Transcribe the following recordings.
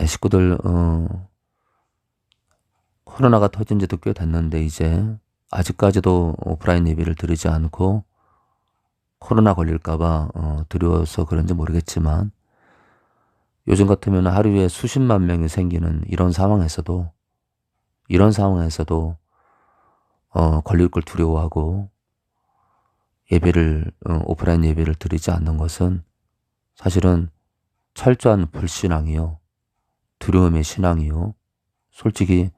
식구들 코로나가 터진 지도 꽤 됐는데 이제 아직까지도 오프라인 예배를 드리지 않고 코로나 걸릴까 봐 두려워서 그런지 모르겠지만 요즘 같으면 하루에 수십만 명이 생기는 이런 상황에서도 걸릴 걸 두려워하고 오프라인 예배를 드리지 않는 것은 사실은 철저한 불신앙이요, 두려움의 신앙이요, 솔직히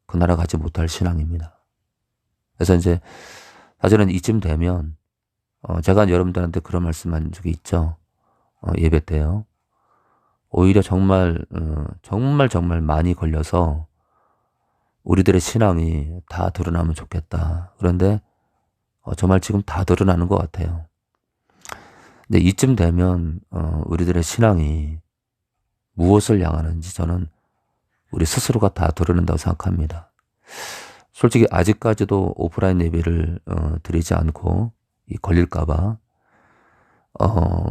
그 나라 가지 못할 신앙입니다. 그래서 이제 사실은 이쯤 되면 제가 여러분들한테 그런 말씀한 적이 있죠. 예배 때요. 오히려 정말 많이 걸려서 우리들의 신앙이 다 드러나면 좋겠다. 그런데 정말 지금 다 드러나는 것 같아요. 근데 이쯤 되면 우리들의 신앙이 무엇을 향하는지 저는 우리 스스로가 다 드러낸다고 생각합니다. 솔직히 아직까지도 오프라인 예배를 드리지 않고 걸릴까 봐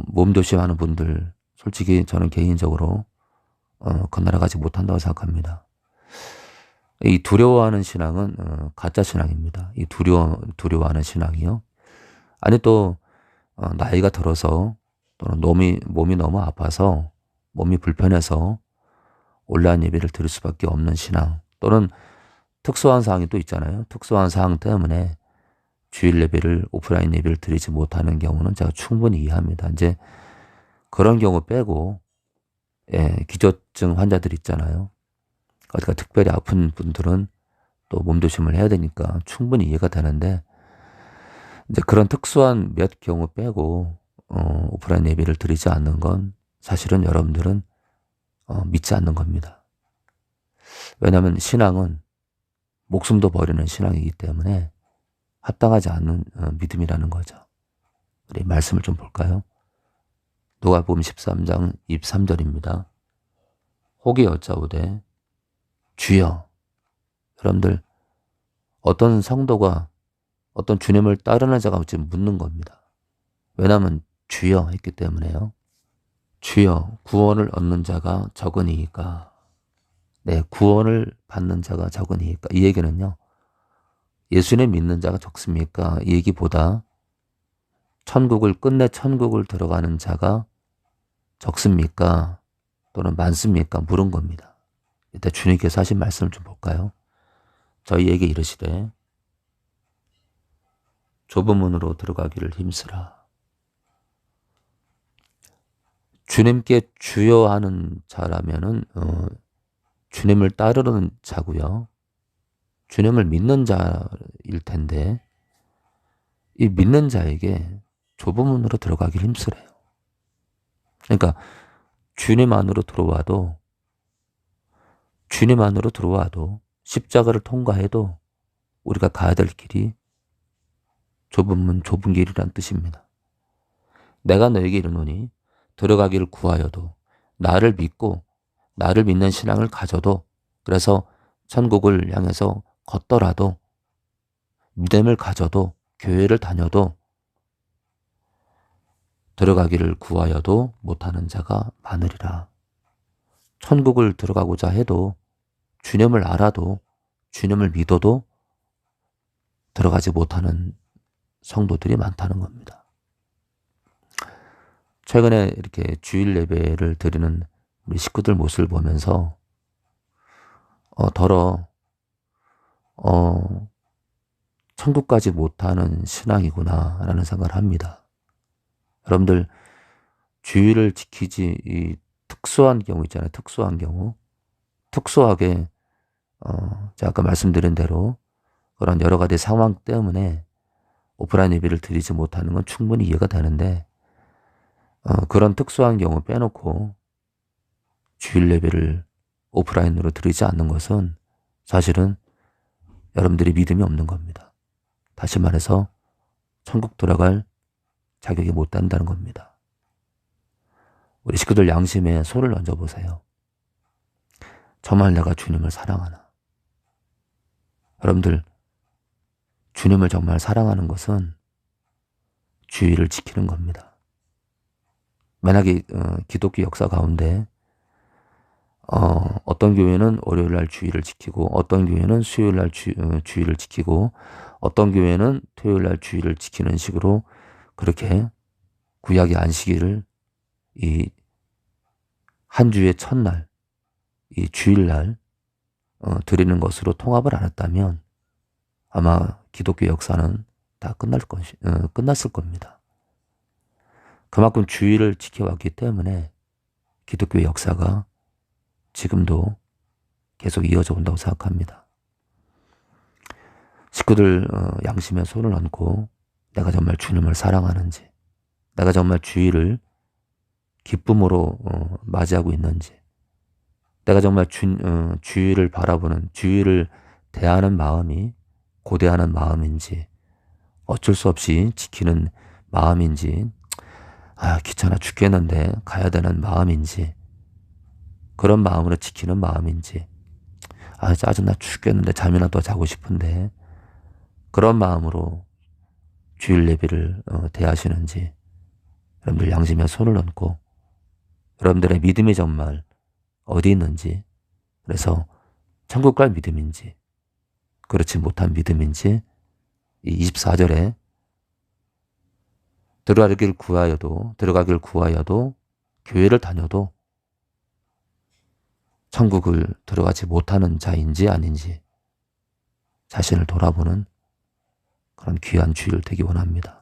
몸조심하는 분들, 솔직히 저는 개인적으로 건너가지 못한다고 생각합니다. 이 두려워하는 신앙은 가짜 신앙입니다. 이 두려워하는 신앙이요. 아니 또 나이가 들어서 또는 몸이 너무 아파서 몸이 불편해서 온라인 예배를 드릴 수밖에 없는 신앙, 또는 특수한 상황이 또 있잖아요. 특수한 상황 때문에 주일 예배를, 오프라인 예배를 드리지 못하는 경우는 제가 충분히 이해합니다. 이제 그런 경우 빼고 기저증 환자들 있잖아요. 그러니까 특별히 아픈 분들은 또 몸조심을 해야 되니까 충분히 이해가 되는데, 이제 그런 특수한 몇 경우 빼고 오프라인 예배를 드리지 않는 건 사실은 여러분들은 믿지 않는 겁니다. 왜냐하면 신앙은 목숨도 버리는 신앙이기 때문에 합당하지 않는 믿음이라는 거죠. 우리 말씀을 좀 볼까요? 누가복음 13장 23절입니다. 혹이 여짜오되 주여. 여러분들, 어떤 성도가 어떤 주님을 따르는 자가 지금 묻는 겁니다. 왜냐하면 주여 했기 때문에요. 주여, 구원을 얻는 자가 적으니까. 네, 구원을 받는 자가 적으니까. 이 얘기는요, 예수님 믿는 자가 적습니까? 이 얘기보다 끝내 천국을 들어가는 자가 적습니까? 또는 많습니까? 물은 겁니다. 이때 주님께서 하신 말씀을 좀 볼까요? 저희에게 이르시되 좁은 문으로 들어가기를 힘쓰라. 주님께 주여 하는 자라면은 주님을 따르는 자고요. 주님을 믿는 자일 텐데 이 믿는 자에게 좁은 문으로 들어가기를 힘쓰래요. 그러니까 주님 안으로 들어와도 십자가를 통과해도 우리가 가야 될 길이 좁은 문, 좁은 길이란 뜻입니다. 내가 너에게 이르노니 들어가기를 구하여도, 나를 믿는 신앙을 가져도, 그래서 천국을 향해서 걷더라도, 믿음을 가져도, 교회를 다녀도 들어가기를 구하여도 못하는 자가 많으리라. 천국을 들어가고자 해도, 주님을 알아도, 주님을 믿어도 들어가지 못하는 성도들이 많다는 겁니다. 최근에 이렇게 주일 예배를 드리는 우리 식구들 모습을 보면서 천국까지 못하는 신앙이구나라는 생각을 합니다. 여러분들, 주일을 지키지, 이 특수한 경우 있잖아요. 특수한 경우. 특수하게 제가 아까 말씀드린 대로 그런 여러 가지 상황 때문에 오프라인 예배를 드리지 못하는 건 충분히 이해가 되는데, 그런 특수한 경우 빼놓고 주일 예배를 오프라인으로 드리지 않는 것은 사실은 여러분들이 믿음이 없는 겁니다. 다시 말해서 천국 들어갈 자격이 못 된다는 겁니다. 우리 식구들 양심에 손을 얹어보세요. 정말 내가 주님을 사랑하나? 여러분들, 주님을 정말 사랑하는 것은 주일을 지키는 겁니다. 만약에 기독교 역사 가운데 어떤 교회는 월요일 날 주일을 지키고 어떤 교회는 수요일 날 주일을 지키고 어떤 교회는 토요일 날 주일을 지키는 식으로 그렇게 구약의 안식일을 이 한 주의 첫날, 이 주일날 드리는 것으로 통합을 안 했다면 아마 기독교 역사는 다 끝났을 겁니다. 그만큼 주일을 지켜왔기 때문에 기독교 역사가 지금도 계속 이어져 온다고 생각합니다. 식구들 양심에 손을 얹고 내가 정말 주님을 사랑하는지, 내가 정말 주일을 기쁨으로 맞이하고 있는지, 내가 정말 주일을 바라보는, 주일을 대하는 마음이 고대하는 마음인지, 어쩔 수 없이 지키는 마음인지, 귀찮아 죽겠는데 가야 되는 마음인지, 그런 마음으로 지키는 마음인지, 짜증나 죽겠는데 잠이나 더 자고 싶은데 그런 마음으로 주일 예배를 대하시는지 여러분들 양심에 손을 얹고 여러분들의 믿음이 정말 어디 있는지, 그래서 천국 갈 믿음인지 그렇지 못한 믿음인지 이 24절에 들어가길 구하여도 교회를 다녀도 천국을 들어가지 못하는 자인지 아닌지 자신을 돌아보는 그런 귀한 주일 되기 원합니다.